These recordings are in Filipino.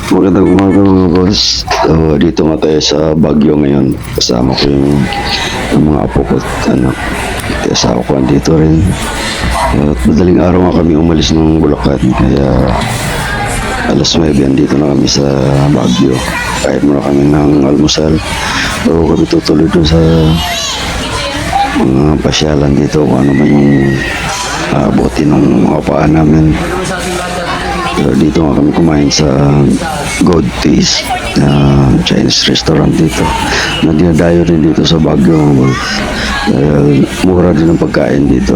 Magandang umaga mga boss. Dito nga tayo sa Baguio ngayon. Kasama ko yung mga apo ko at anak. Kasama ko dito rin. At madaling araw nga kami umalis ng Bulacan. Kaya alas 9 dito na kami sa Baguio. Kahit muna kami ng almusal. Pero kami tutuloy doon sa mga pasyalan dito. Kung ano man yung buti ng kapaan namin. Pero dito nga kami kumain sa Good Taste Chinese restaurant dito na dinadayo rin dito sa Baguio. Mura din ang pagkain dito.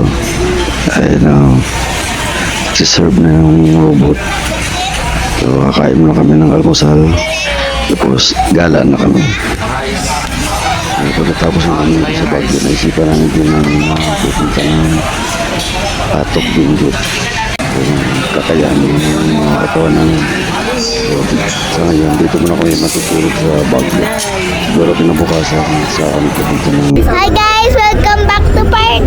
Ayun, si-serve na yung robot. So kakain muna kami ng almusal, tapos gala na kami. Pagkatapos na kami sa Baguio, naisipan namin din ng pupunta ng Atok Benguet. Kakayanin yung mga katawan ng sa ngayon, dito muna kami matutulog sa Baguio. Siguro kinabukasan sa kami pupunta ng... Hi guys! Welcome back to part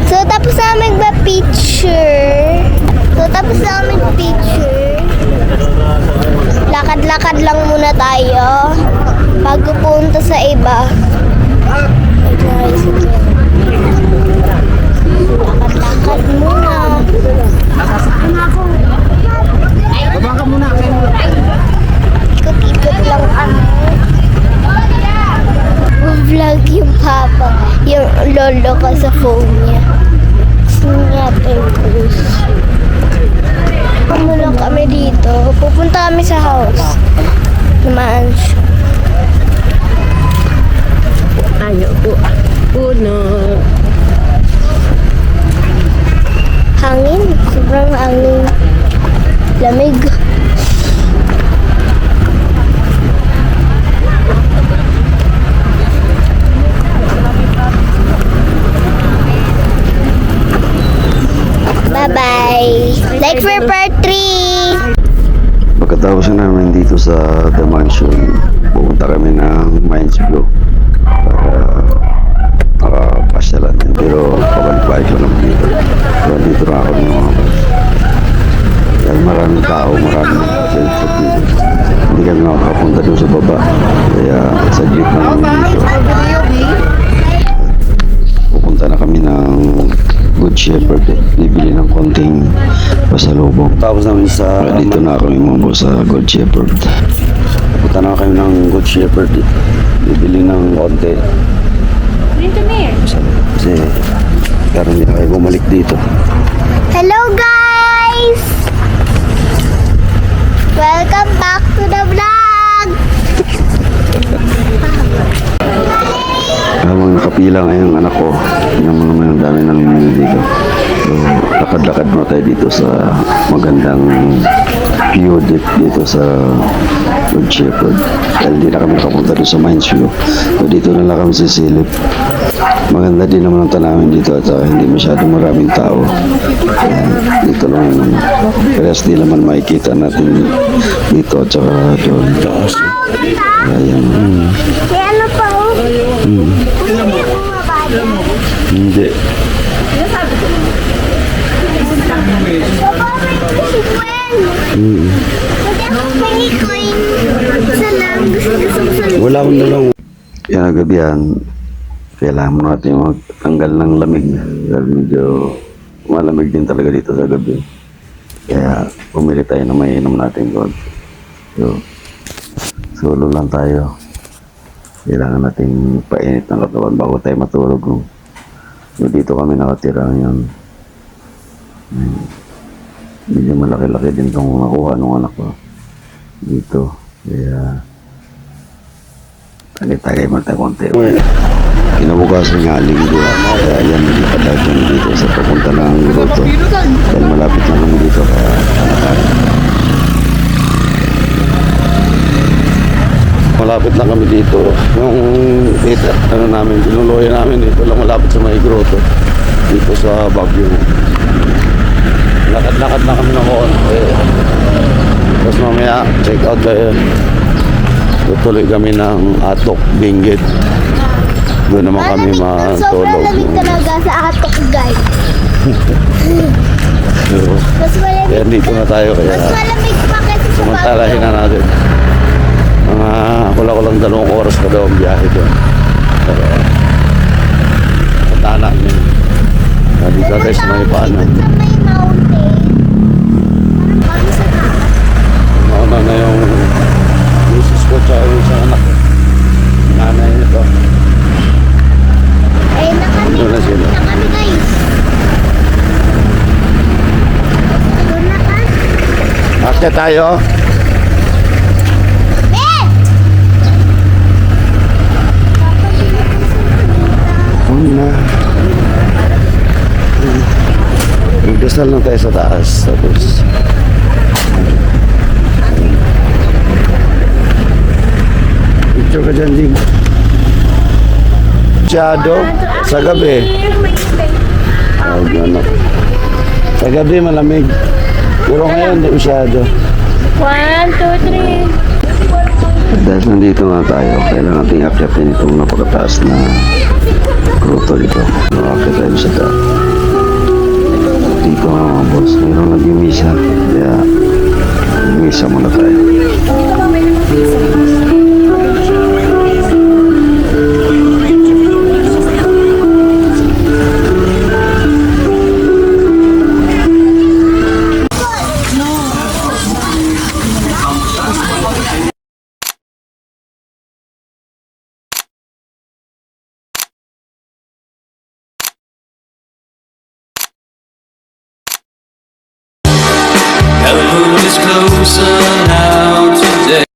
2! So tapos na magpa-picture. Lakad-lakad lang muna tayo bago punta sa iba. Lakad-lakad muna. Baba ka muna. Ikot-ikot lang kami. Vlog yung papa, yung lolo ko sa phone niya. Purpose. Mula kami dito. Pupunta kami sa house. Naman siya. Ayaw po. Puno. Hangin. Sobrang hangin. Lamig. Bye-bye. Like for part 3. Pagkatapos na namin dito sa The Mansion, pupunta kami ng Mines Blue para makapasyalan. Pero pabalik-balik lang naman dito. So dito na ako ng mga bus. Dahil maraming tao, maraming cellphone dito. Hindi kami makakapunta doon sa baba. Kaya saglit na kami dito. Pupunta na kami ng Good Shepherd. Bibili ng konting pasalubong. Tapos namin sa dito na kami mga sa Good Shepherd. Punta na kami ng Good Shepherd. Bibili ng konti. Kasi karoon din kayo bumalik dito. Hello guys! Welcome back to the vlog! Habang nakapila ngayong anak ko, yung mga may dami nang namimili dito. So, lakad-lakad mo tayo dito sa magandang view dito sa Good Shepherd. Dahil hindi na kami nakapunta doon sa Mines View. So, dito na lang kami sisilip. Maganda din naman ang tanawin dito at hindi masyadong maraming tao. Dito lang naman. Parehas di naman makikita natin dito at saka doon. Ayan. May ano pa oh? Hindi. Wala akong dalang. Yan ang gabi yan. Kailangan mo natin magtanggal ng lamig. Dahil medyo malamig din talaga dito sa gabi. Kaya pumili tayo na may inom natin doon. So, solo lang tayo. Kailangan natin painit ng katawan bago tayo matulog. So, dito kami nakatira ngayon. Medyo malaki-laki din itong nakuha ng anak ko. Dito. Kaya tagay mo tayo konti. Kinabukasan nga linggo. Kaya yan, nagipad kami dito sa papunta ng Grotto. Dahil malapit lang kami dito ka malapit lang kami dito. Yung ano namin, pinuloy namin dito lang malapit sa may Grotto. Dito sa Baguio. Lakad-lakad na kami ng konti. Tapos mamaya, check out tayo. Tutuloy kami ng Atok Benguet. Doon naman kami matulog. Sobrang lamig talaga sa Atok guys. Mas nandito na tayo kaya Malamig pa kasi sa samantalahin na natin. Mga kulang 2 oras pa daw ang biyahe doon. Pero punta namin. Dito tayo sa may paanan. Sa may mountain. Parang kami sa taas. Mauna na yung misis ko tsaka yung sa anak ko. Nanay nito. Ay, na kami. Doon na sila. Na kami, guys. Doon na ka. Akit tayo. Eh! Una. Magdasal lang tayo sa taas. Tapos picture ka dyan, Dig. Masyado. Sa gabi. Oh, gano'n. Sa gabi malamig. Pero ngayon hindi masyado. 1, 2, 3. Dahil nandito nga tayo, kailangan natin akyatin itong napakataas na kruto dito. Nakakit tayo sa daan. Dito nga mga boss, mayroong nag-imisa.